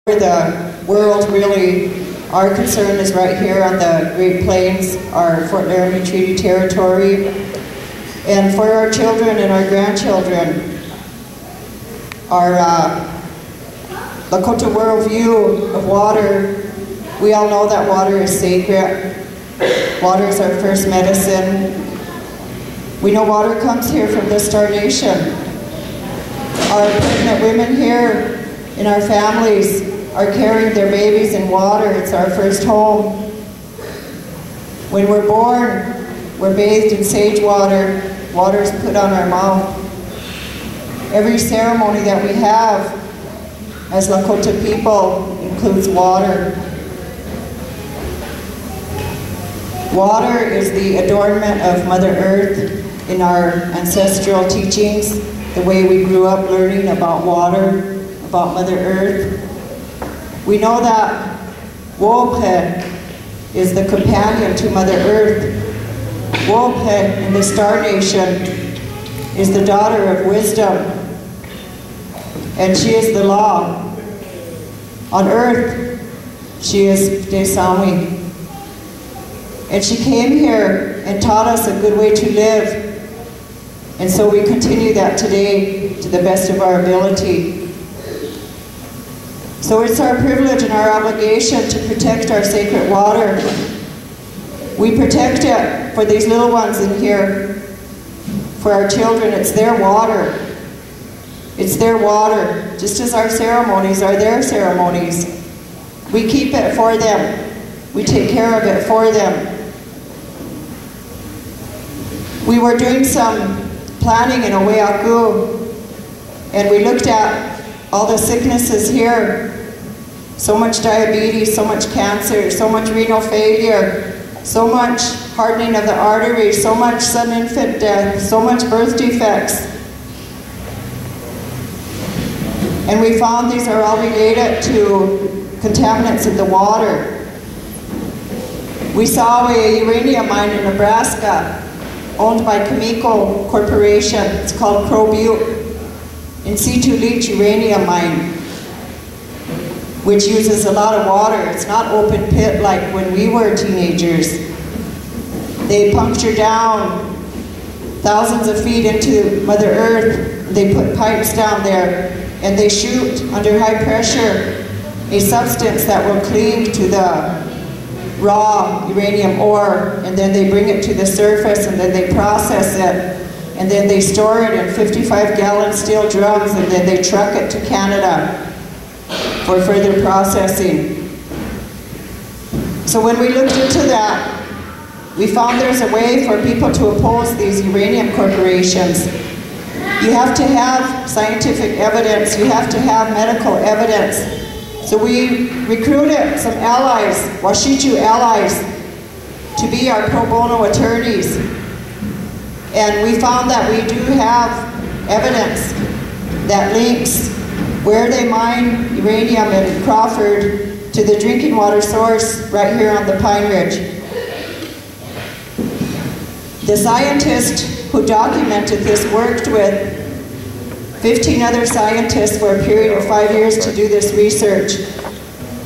The world really, our concern is right here on the Great Plains, our Fort Laramie Treaty Territory, and for our children and our grandchildren, our Lakota worldview of water. We all know that water is sacred. Water is our first medicine. We know water comes here from the Star Nation. Our pregnant women here in our families are carrying their babies in water. It's our first home. When we're born, we're bathed in sage water. Water is put on our mouth. Every ceremony that we have as Lakota people includes water. Water is the adornment of Mother Earth in our ancestral teachings, the way we grew up learning about water, about Mother Earth. We know that Wolpe is the companion to Mother Earth. Wolpe in the Star Nation is the daughter of wisdom, and she is the law. On Earth, she is Desami. And she came here and taught us a good way to live, and so we continue that today to the best of our ability. So it's our privilege and our obligation to protect our sacred water. We protect it for these little ones in here, for our children. It's their water. It's their water, just as our ceremonies are their ceremonies. We keep it for them. We take care of it for them. We were doing some planning in Oweaku, and we looked at all the sicknesses here. So much diabetes, so much cancer, so much renal failure, so much hardening of the arteries, so much sudden infant death, so much birth defects. And we found these are all related to contaminants in the water. We saw a uranium mine in Nebraska owned by Cameco Corporation. It's called Crow Butte, in situ leach uranium mine, which uses a lot of water. It's not open pit like when we were teenagers. They puncture down thousands of feet into Mother Earth. They put pipes down there, and they shoot under high pressure a substance that will cling to the raw uranium ore, and then they bring it to the surface, and then they process it, and then they store it in 55-gallon steel drums, and then they truck it to Canada for further processing. So when we looked into that, we found there's a way for people to oppose these uranium corporations. You have to have scientific evidence, you have to have medical evidence. So we recruited some allies, Washichu allies, to be our pro bono attorneys. And we found that we do have evidence that links where they mine uranium in Crawford to the drinking water source right here on the Pine Ridge. The scientist who documented this worked with 15 other scientists for a period of 5 years to do this research.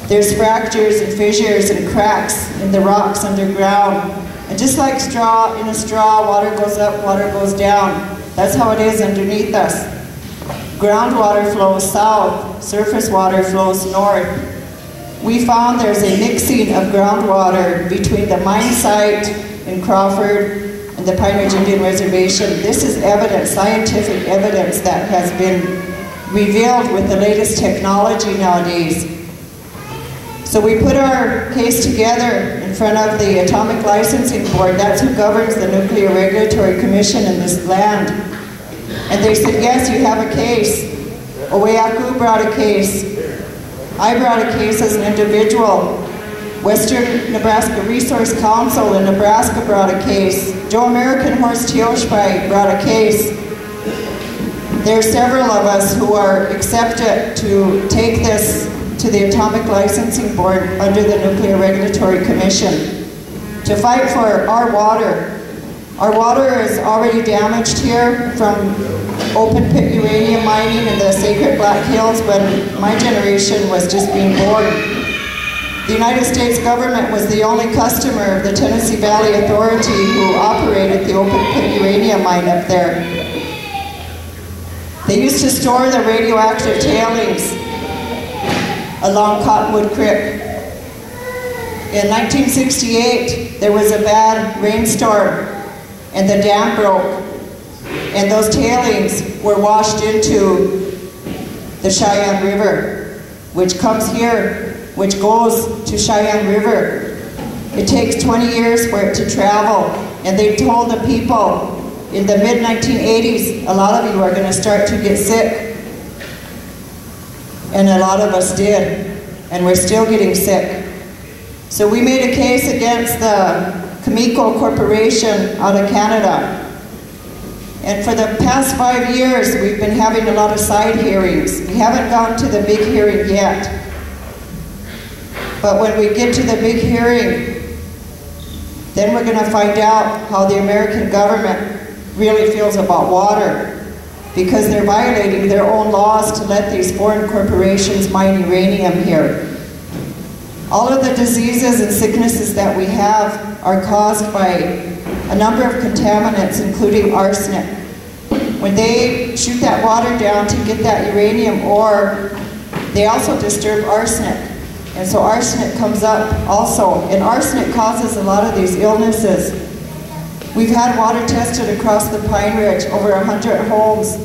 There's fractures and fissures and cracks in the rocks underground. And just like straw in a straw, water goes up, water goes down. That's how it is underneath us. Groundwater flows south, surface water flows north. We found there's a mixing of groundwater between the mine site in Crawford and the Pine Ridge Indian Reservation. This is evidence, scientific evidence that has been revealed with the latest technology nowadays. So we put our case together in front of the Atomic Licensing Board. That's who governs the Nuclear Regulatory Commission in this land. And they said, yes, you have a case. Oweaku brought a case. I brought a case as an individual. Western Nebraska Resource Council in Nebraska brought a case. Joe American Horse Teoshpai brought a case. There are several of us who are accepted to take this to the Atomic Licensing Board under the Nuclear Regulatory Commission to fight for our water. Our water is already damaged here from open pit uranium mining in the Sacred Black Hills when my generation was just being born. The United States government was the only customer of the Tennessee Valley Authority who operated the open pit uranium mine up there. They used to store the radioactive tailings along Cottonwood Creek. In 1968, there was a bad rainstorm and the dam broke, and those tailings were washed into the Cheyenne River, which comes here, which goes to Cheyenne River. It takes 20 years for it to travel, and they told the people in the mid-1980s, a lot of you are going to start to get sick. And a lot of us did, and we're still getting sick. So we made a case against the Cameco Corporation out of Canada. And for the past 5 years, we've been having a lot of side hearings. We haven't gone to the big hearing yet. But when we get to the big hearing, then we're going to find out how the American government really feels about water, because they're violating their own laws to let these foreign corporations mine uranium here. All of the diseases and sicknesses that we have are caused by a number of contaminants, including arsenic. When they shoot that water down to get that uranium ore, they also disturb arsenic. And so arsenic comes up also, and arsenic causes a lot of these illnesses. We've had water tested across the Pine Ridge, over 100 homes.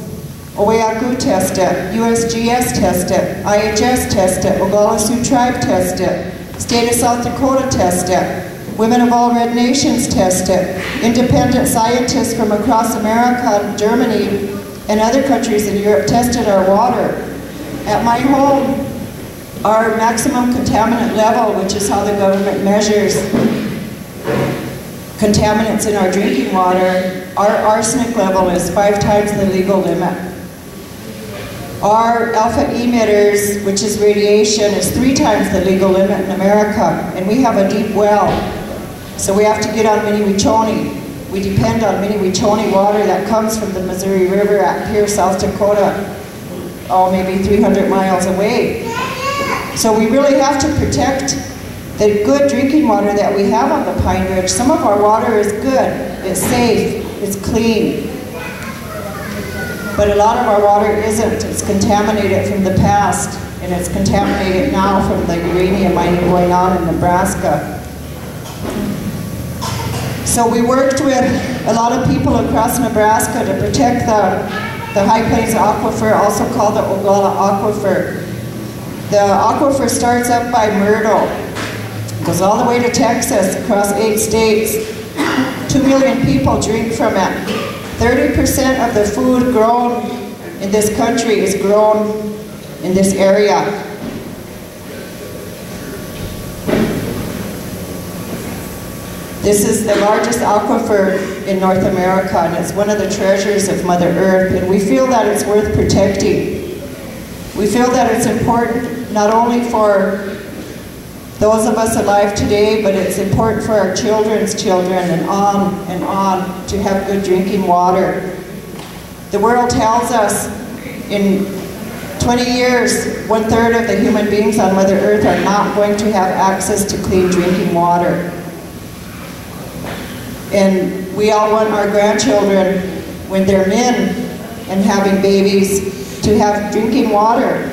OEACU tested, USGS tested, IHS tested, Oglala Sioux Tribe tested, State of South Dakota tested, Women of all Red Nations tested, independent scientists from across America, Germany, and other countries in Europe tested our water. At my home, our maximum contaminant level, which is how the government measures contaminants in our drinking water, our arsenic level is 5 times the legal limit. Our alpha emitters, which is radiation, is 3 times the legal limit in America, and we have a deep well, so we have to get on Mini-Wechoni. We depend on Mini-Wechoni water that comes from the Missouri River at Pierre, South Dakota, maybe 300 miles away. So we really have to protect the good drinking water that we have on the Pine Ridge. Some of our water is good, it's safe, it's clean. But a lot of our water isn't. It's contaminated from the past, and it's contaminated now from the uranium mining going on in Nebraska. So we worked with a lot of people across Nebraska to protect the High Plains Aquifer, also called the Oglala Aquifer. The aquifer starts up by Myrtle, goes all the way to Texas, across 8 states. 2 million people drink from it. 30% of the food grown in this country is grown in this area. This is the largest aquifer in North America, and it's one of the treasures of Mother Earth, and we feel that it's worth protecting. We feel that it's important not only for those of us alive today, but it's important for our children's children and on to have good drinking water. The world tells us in 20 years, 1/3 of the human beings on Mother Earth are not going to have access to clean drinking water. And we all want our grandchildren, when they're men and having babies, to have drinking water.